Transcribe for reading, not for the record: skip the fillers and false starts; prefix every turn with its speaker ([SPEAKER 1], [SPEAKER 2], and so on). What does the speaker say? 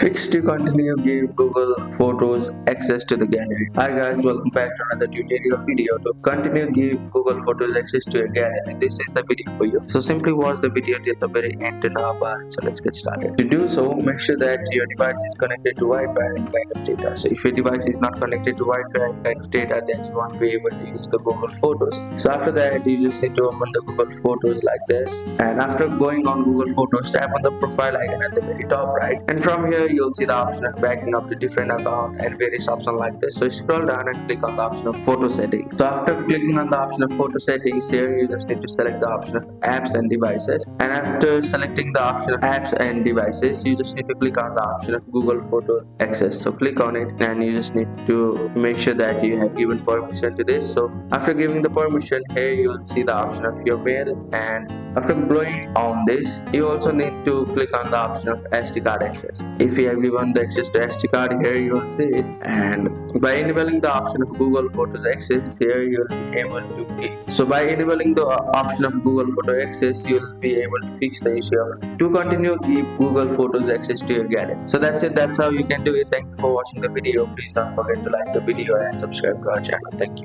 [SPEAKER 1] Fix to continue give Google Photos access to the gallery. Hi guys, welcome back to another tutorial video. To continue give Google Photos access to your gallery, this is the video for you. So simply watch the video till the very end to know about it. So let's get started. To do so, make sure that your device is connected to Wi-Fi and kind of data. So if your device is not connected to Wi-Fi and kind of data, then you won't be able to use the Google Photos. So after that, you just need to open the Google Photos like this. And after going on Google Photos, tap on the profile icon at the very top right. And from here, you'll see the option of backing up to different account and various options like this. So scroll down and click on the option of photo settings. So after clicking on the option of photo settings, here you just need to select the option of apps and devices. And after selecting the option of apps and devices, you just need to click on the option of Google Photos access. So click on it and you just need to make sure that you have given permission to this. So after giving the permission, here you will see the option of your mail, and after going on this, you also need to click on the option of SD card access. If you have given the access to SD card, here you will see it, and by enabling the option of Google Photos access, here you will be able to click. So by enabling the option of Google Photo access, you will be able to fix the issue of to continue keep Google Photos access to your gallery. So that's it. That's how you can do it. Thank you for watching the video. Please don't forget to like the video and subscribe to our channel. Thank you.